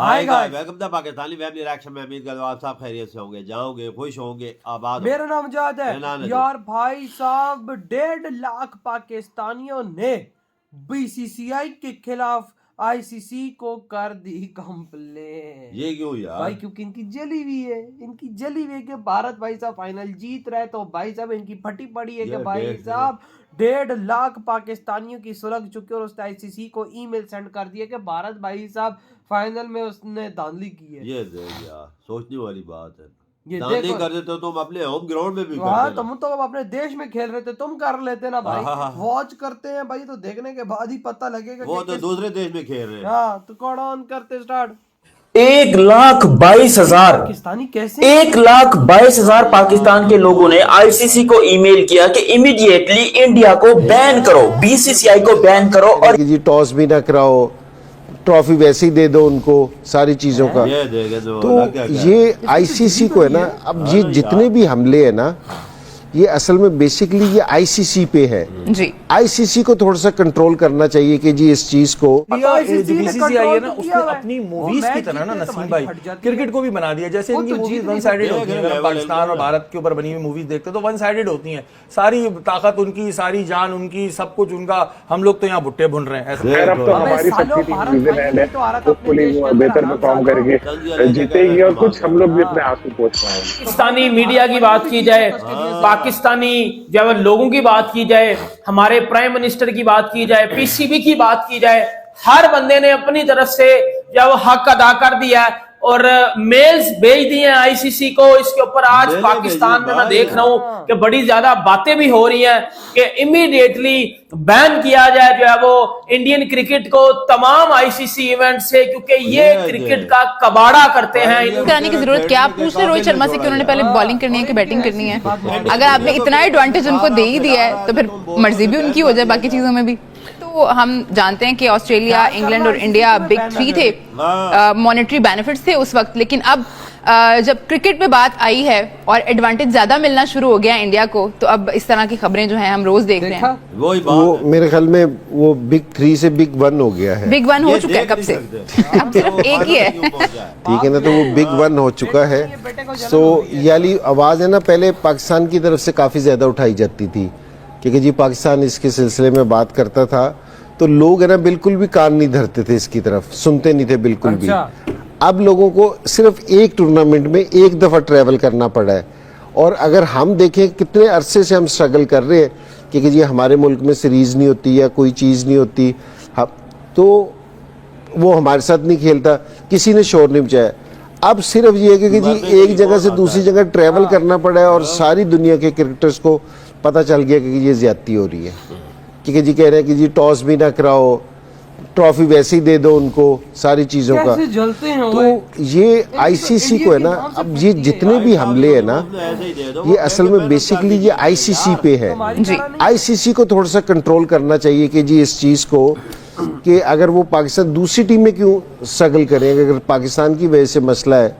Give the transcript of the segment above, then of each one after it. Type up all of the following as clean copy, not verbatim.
आएगा। Welcome the Pakistani family reaction में। उम्मीद करता हूं आप सब खैरियत से होंगे, जाओगे, खुश होंगे, आबाद। मेरा नाम जाद है यार। भाई साहब 1.5 लाख पाकिस्तानियों ने बीसीसीआई के खिलाफ आईसीसी को कर दी कंप्लेन। ये क्यों यार भाई? क्योंकि इनकी जली हुई है, इनकी जली हुई है कि भारत भाई साहब फाइनल जीत रहे, तो भाई साहब इनकी फटी पड़ी है कि भाई साहब 1.5 लाख पाकिस्तानियों की सुलग चुकी और उसने आईसीसी को ईमेल सेंड कर दिया कि भारत भाई साहब फाइनल में उसने धांधली की है। ये देख यार, सोचने वाली बात है। ये नहीं कर देते तो तुम अपने होम ग्राउंड में भी कर हाँ, तुम तो अपने देश में खेल रहे थे, तुम कर लेते ना भाई। वॉच करते हैं भाई तो देखने के बाद ही पता लगेगा। वो तो दूसरे देश में खेल रहे हैं। हाँ, तो कौन ऑन करते स्टार्ट। 1,22,000 पाकिस्तानी कैसे 1,22,000 पाकिस्तान के लोगों ने आईसीसी को ईमेल किया कि इमीडिएटली इंडिया को बैन करो, बीसीसीआई को बैन करो और जी टॉस भी ना कराओ, ट्रॉफी वैसे ही दे दो उनको, सारी चीजों का। तो ये आईसीसी को है ना, अब ये जितने भी हमले है ना, ये असल में बेसिकली ये आईसीसी पे है जी। आईसीसी को थोड़ा सा कंट्रोल करना चाहिए कि जी इस चीज को बीसीसीआई है ना, उसने अपनी मूवीज की तरह ना नसीम भाई क्रिकेट को भी बना दिया। जैसे इनकी मूवीज वन साइडेड होती हैं, अगर पाकिस्तान और भारत के ऊपर बनी हुई मूवीज देखते तो वन साइडेड होती हैं। सारी ताकत उनकी, सारी जान उनकी, सब कुछ उनका। हम लोग तो यहाँ भुट्टे भुन रहे हैं। हमारी सबकी टीम न्यूजीलैंड है, होपफुली वो बेहतर परफॉर्म करके जीतेगी और कुछ हम लोग भी अपने हाथ में पहुंच पाएंगे। पाकिस्तानी मीडिया की बात की जाए, पाकिस्तानी जब लोगों की बात की जाए, हमारे प्राइम मिनिस्टर की बात की जाए, पीसीबी की बात की जाए, हर बंदे ने अपनी तरफ से जब हक अदा कर दिया और मेल्स भेज दिए हैं आईसीसी को इसके ऊपर। आज पाकिस्तान में मैं देख रहा हूं कि बड़ी ज्यादा बातें भी हो रही हैं कि इमीडिएटली बैन किया जाए जो है वो इंडियन क्रिकेट को तमाम आईसीसी इवेंट से, क्योंकि ये क्रिकेट का कबाड़ा करते हैं। कराने की जरूरत क्या? आप पूछ रहे रोहित शर्मा से कि उन्होंने पहले बॉलिंग करनी है कि बैटिंग करनी है। अगर आपने इतना एडवांटेज उनको दे ही दिया है तो फिर मर्जी भी उनकी हो जाए बाकी चीजों में भी। तो हम जानते हैं कि ऑस्ट्रेलिया, इंग्लैंड और इंडिया बिग 3 थे, मॉनेटरी बेनिफिट्स थे उस वक्त। लेकिन अब जब क्रिकेट में बात आई है और एडवांटेज ज्यादा मिलना शुरू हो गया इंडिया को, तो अब इस तरह की खबरें जो हैं हम रोज देख रहे हैं। वो मेरे ख्याल में वो बिग 3 से बिग 1 हो गया है। बिग 1 हो चुका है कब से? अब सिर्फ एक ही है, ठीक है ना। तो वो बिग 1 हो चुका है। तो यानी आवाज है ना, पहले पाकिस्तान की तरफ से काफी ज्यादा उठाई जाती थी क्योंकि जी पाकिस्तान इसके सिलसिले में बात करता था, तो लोग है ना बिल्कुल भी कान नहीं धरते थे इसकी तरफ, सुनते नहीं थे बिल्कुल भी। अब लोगों को सिर्फ एक टूर्नामेंट में एक दफा ट्रैवल करना पड़ा है। और अगर हम देखें कितने अरसे से हम स्ट्रगल कर रहे हैं क्योंकि जी हमारे मुल्क में सीरीज नहीं होती या कोई चीज़ नहीं होती, तो वो हमारे साथ नहीं खेलता, किसी ने शोर नहीं मचाया। अब सिर्फ ये है कि जी एक जगह से दूसरी जगह ट्रैवल करना पड़ा है और सारी दुनिया के क्रिकेटर्स को पता चल गया कि ये ज्यादती हो रही है। क्योंकि जी कह रहे हैं कि जी टॉस भी ना कराओ, ट्रॉफी वैसे ही दे दो उनको, सारी चीजों का। तो ये आईसीसी को है ना, अब ये जितने भी हमले है ना, ये असल में बेसिकली ये आईसीसी पे है जी। आईसीसी को थोड़ा सा कंट्रोल करना चाहिए कि जी इस चीज को कि अगर वो पाकिस्तान दूसरी टीम में क्यों स्ट्रगल करें। अगर पाकिस्तान की वजह से मसला है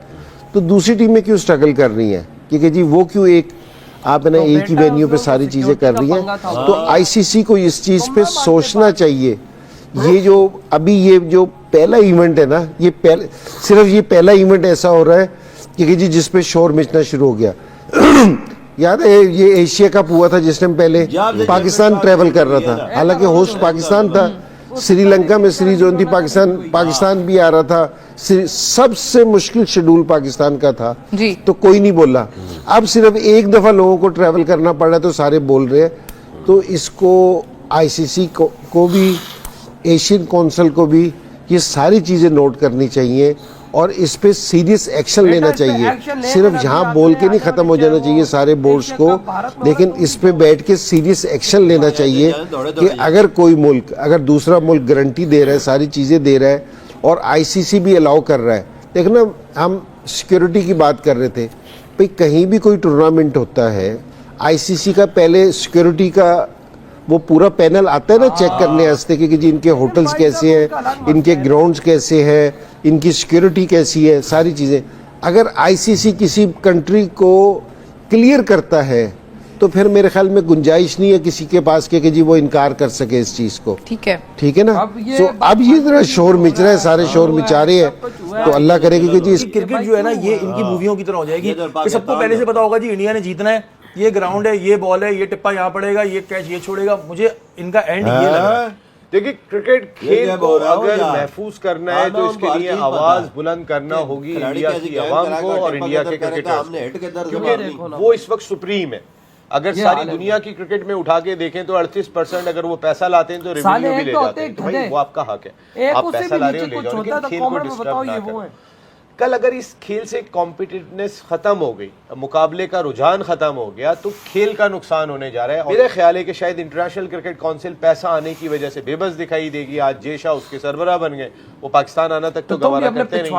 तो दूसरी टीम में क्यों स्ट्रगल कर रही है, क्योंकि जी वो क्यों एक आप ना एक ही वेन्यू पे सारी चीजें कर रही हैं। तो आईसीसी को इस चीज पे सोचना चाहिए। ये जो अभी ये जो पहला इवेंट है ना, ये सिर्फ ये पहला इवेंट ऐसा हो रहा है कि जी जिस पे शोर मचना शुरू हो गया। याद है ये एशिया कप हुआ था जिस टाइम पहले पाकिस्तान ट्रेवल कर रहा था, हालांकि होस्ट पाकिस्तान था। श्रीलंका में सीरीज होती, पाकिस्तान भी आ रहा था, सबसे मुश्किल शेड्यूल पाकिस्तान का था जी। तो कोई नहीं बोला। अब सिर्फ एक दफा लोगों को ट्रैवल करना पड़ा तो सारे बोल रहे हैं। तो इसको आईसीसी को भी, एशियन काउंसिल को भी ये सारी चीजें नोट करनी चाहिए और इस पे सीरियस एक्शन लेना चाहिए। सिर्फ यहाँ बोल के नहीं खत्म हो जाना चाहिए सारे बोर्ड्स को, लेकिन इस पे बैठ के सीरियस एक्शन लेना चाहिए कि अगर कोई मुल्क, अगर दूसरा मुल्क गारंटी दे रहा है, सारी चीजें दे रहा है और आईसीसी भी अलाउ कर रहा है। देखना, हम सिक्योरिटी की बात कर रहे थे भाई, कहीं भी कोई टूर्नामेंट होता है आईसीसी का पहले सिक्योरिटी का वो पूरा पैनल आता है ना चेक करने वास्ते कि जी इनके होटल्स कैसे हैं, इनके ग्राउंड्स कैसे हैं, इनकी सिक्योरिटी कैसी है, सारी चीज़ें। अगर आईसीसी किसी कंट्री को क्लियर करता है तो फिर मेरे ख्याल में गुंजाइश नहीं है किसी के पास कि जी वो इनकार कर सके इस चीज़ को। ठीक है ना। तो अब ये जरा शोर मच रहा है, सारे शोर मचा रहे हैं। तो अल्लाह करेगा कि जी क्रिकेट जो है ना ये इनकी मूवियों की तरह हो जाएगी कि सबको पहले से पता होगा जी इंडिया ने जीतना है, ये ग्राउंड है, ये बॉल है, ये टिप्पा यहाँ पड़ेगा, ये कैच ये छोड़ेगा। मुझे इनका एंड ये लग रहा है। देखिए क्रिकेट खेल को अगर महफूज करना है तो इसके लिए आवाज बुलंद करना होगी इंडिया की आवाम को और इंडिया के क्रिकेटर्स, क्योंकि वो इस वक्त सुप्रीम है। अगर सारी दुनिया की क्रिकेट में उठा के देखें तो 38% अगर वो पैसा लाते हैं तो रेवेन्यू भी ले जाते हैं, तो भाई वो आपका हक है, आप पैसा ला रहे हो ले जाओ, लेकिन खेल को डिस्टर्ब ना करें। कल अगर इस खेल से कॉम्पिटिटिवनेस खत्म हो गई, मुकाबले का रुझान खत्म हो गया, तो खेल का नुकसान होने जा रहा है। मेरा ख्याल है कि शायद इंटरनेशनल क्रिकेट काउंसिल पैसा आने की वजह से बेबस दिखाई देगी। आज जेशा उसके सरबराह बन गए, वो पाकिस्तान आना तक तो गवारा करते नहीं,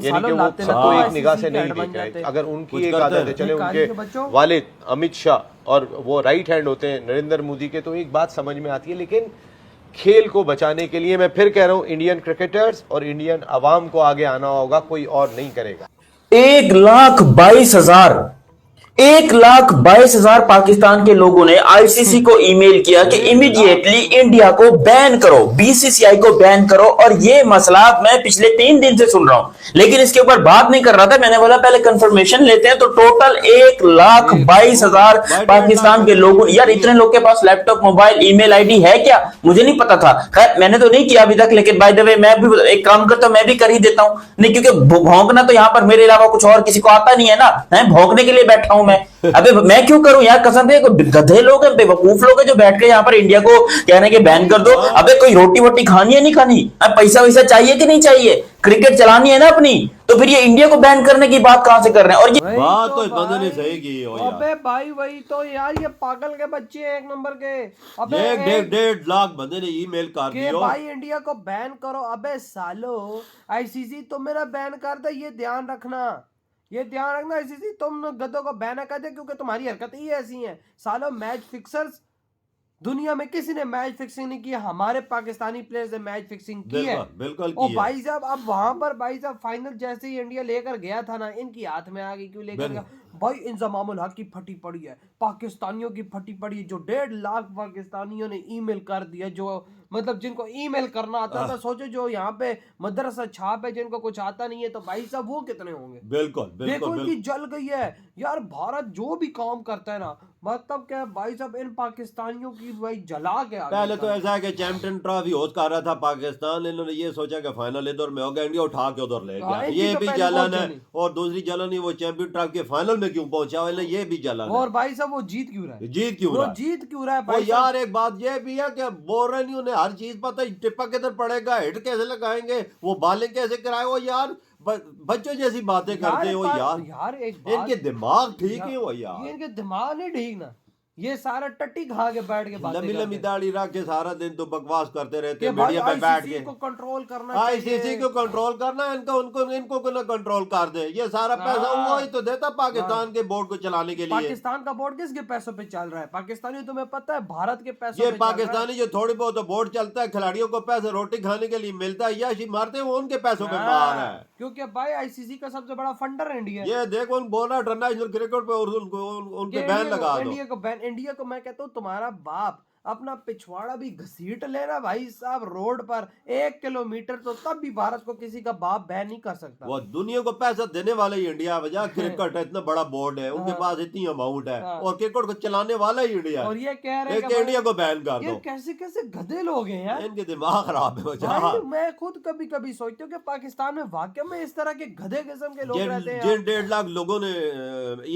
यानी कि वो सबको एक निगाह से नहीं देख रहे। अगर उनकी एक आदत है, चले उनके वालिद अमित शाह और वो राइट हैंड होते हैं नरेंद्र मोदी के, तो एक बात समझ में आती है। लेकिन खेल को बचाने के लिए मैं फिर कह रहा हूं, इंडियन क्रिकेटर्स और इंडियन अवाम को आगे आना होगा, कोई और नहीं करेगा। 1,22,000 पाकिस्तान के लोगों ने आईसीसी को ईमेल किया कि इमीडिएटली इंडिया को बैन करो, बीसीसीआई को बैन करो। और ये मसला मैं पिछले 3 दिन से सुन रहा हूं, लेकिन इसके ऊपर बात नहीं कर रहा था। मैंने बोला पहले कंफर्मेशन लेते हैं। तो टोटल 1,22,000 पाकिस्तान के लोगों, यार इतने लोग के पास लैपटॉप, मोबाइल, ईमेल आईडी है क्या? मुझे नहीं पता था। खैर मैंने तो नहीं किया अभी तक, लेकिन बाय द वे मैं भी एक काम करता हूं, मैं भी कर ही देता हूं। नहीं, क्योंकि भौंकना तो यहां पर मेरे अलावा कुछ और किसी को आता नहीं है ना, मैं भौंकने के लिए बैठा हूं मैं। अबे मैं क्यों करूं यार, कसम से। गधे लोग हैं, बेवकूफ लोग हैं जो बैठ के यहाँ पर इंडिया को कह रहे हैं कि बैन कर दो। अबे कोई रोटी वोटी खानी है नहीं खानी, पैसा वैसा चाहिए कि नहीं चाहिए, क्रिकेट चलानी है ना अपनी, तो फिर ये इंडिया को बैन करने की बात कहां से कर रहे हैं? और ये बात तो इस बंदे ने सही की हो यार। अबे भाई वही तो यार, ये पागल के बच्चे हैं एक नंबर के। अबे 1.5 लाख बंदे ने ईमेल कर दिया भाई इंडिया को बैन करो। अबे सालो आईसीसी तो मेरा बैन कर दे, ये ध्यान रखना, ये ध्यान रखना। आईसीसी तुम गधों को बैन कर दे, क्योंकि तुम्हारी हरकतें ही ऐसी हैं। सालो मैच फिक्सर्स दुनिया में किसी ने मैच फिक्सिंग नहीं की, हमारे पाकिस्तानी प्लेयर्स ने मैच फिक्सिंग की है। बिल्कुल और भाई साहब अब वहां पर भाई साहब फाइनल जैसे ही इंडिया लेकर गया था ना, इनकी हाथ में आ गई। क्यों लेकर गया भाई? इंजमामुल हक की फटी पड़ी है, पाकिस्तानियों की फटी पड़ी है। जो 1.5 लाख पाकिस्तानियों ने ईमेल कर दिया, जो मतलब जिनको ईमेल करना आता था। सोचो जो यहाँ पे मदरसा छाप है, जिनको कुछ आता नहीं है, तो भाई साहब वो कितने होंगे? बिल्कुल देखो इनकी जल गई है यार। भारत जो भी काम करता है ना, मतलब क्या भाई साहब इन पाकिस्तानियों की भाई जला के पहले तो ऐसा है कि चैंपियन ट्रॉफी होस्ट कर रहा था पाकिस्तान, इन्होंने ये सोचा कि फाइनल इधर में होगा, इंडिया उठा के उधर ले गया। ये भी जलन है। और दूसरी जलन ही वो चैंपियन ट्रॉफी के फाइनल में क्यों पहुंचा, ये भी जलन है। और भाई साहब वो जीत क्यों रहा है? जीत क्यों रहा है भाई यार? एक बात ये भी है कि बोल रहे नहीं, उन्हें हर चीज पता है, टिप्पा किधर पड़ेगा, हिट कैसे लगाएंगे, वो बॉलिंग कैसे कराए। वो यार बच्चों जैसी बातें करते हो यार। इनके दिमाग ठीक है वो यार, इनके दिमाग नहीं ठीक ना, ये सारा टट्टी खा के बैठ के बातें लंबी लंबी दाढ़ी रख के सारा दिन तो बकवास करते रहते हैं मीडिया पे बैठ के। को कंट्रोल करना, आईसीसी को कंट्रोल करना, इनको ना कंट्रोल कर दे। ये सारा पैसा वो ही तो देता पाकिस्तान के बोर्ड को चलाने के लिए। पाकिस्तान का बोर्ड किसके पैसों पे चल रहा है? पाकिस्तानी तुम्हें पता है भारत के पैसों ये पाकिस्तानी जो थोड़ी बहुत बोर्ड चलता है, खिलाड़ियों को पैसे रोटी खाने के लिए मिलता है, याशी मारते हैं वो उनके पैसों पे मार है। क्योंकि भाई आईसीसी का सबसे बड़ा फंडर इंडिया। ये देखो बोल रहा इंटरनेशनल क्रिकेट पे उनके बैन लगा दो। इंडिया को मैं कहता हूँ तुम्हारा बाप अपना पिछवाड़ा भी घसीट लेना भाई साहब रोड पर 1 किलोमीटर, तो तब भी भारत को किसी का बाप बैन नहीं कर सकता। वो दुनिया को पैसा देने वाला ही इंडिया, वजह क्रिकेट है, इतना बड़ा बोर्ड है, उनके पास इतनी अमाउंट है, और क्रिकेट को चलाने वाला ही इंडिया। और ये कह रहे हैं कि इंडिया को बैन कर दो। कैसे कैसे गधे लोग हैं यार, इनके दिमाग खराब है वजह। मैं खुद कभी कभी सोचती हूँ कि पाकिस्तान में वाकई में इस तरह के गधे किस्म के लोग रहते हैं। जिन 1.5 लाख लोगों ने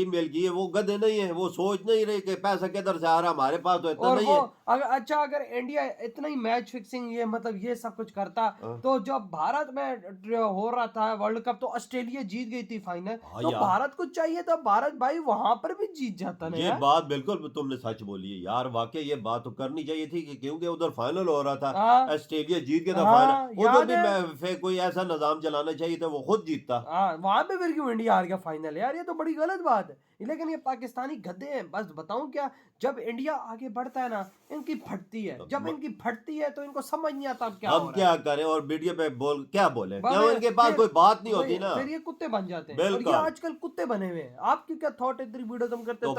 ईमेल की है वो गधे नहीं है, वो सोच नहीं रहे कि पैसा किधर से आ रहा, हमारे पास तो इतना नहीं है। अगर इंडिया इतना ही मैच फिक्सिंग ये मतलब ये सब कुछ करता, तो जब भारत में हो रहा था वर्ल्ड कप, तो ऑस्ट्रेलिया जीत गई थी फाइनल, तो भारत को चाहिए था भारत भाई वहां पर भी जीत जाता ना। ये बात बिल्कुल तुमने सच बोली है यार, वाकई ये बात तो करनी चाहिए थी कि क्योंकि उधर फाइनल हो रहा था, ऑस्ट्रेलिया जीत गया था फाइनल, उधर भी कोई ऐसा निजाम चलाना चाहिए था, वो खुद जीतता। वहां पे फिर क्यों इंडिया हार गया फाइनल यार? ये तो बड़ी गलत बात है। लेकिन ये पाकिस्तानी गधे हैं, बस बताऊं क्या, जब इंडिया आगे बढ़ता है ना इनकी फटती है, जब इनकी फटती है तो इनको समझ नहीं आता क्या हम क्या करें, और वीडियो पे क्या बोले, क्यों इनके पास कोई बात नहीं होती ना, फिर ये कुत्ते बन जाते हैं। और ये आजकल कुत्ते बने हुए हैं। आपकी क्या थॉट है? इतनी वीडियो तुम करते हो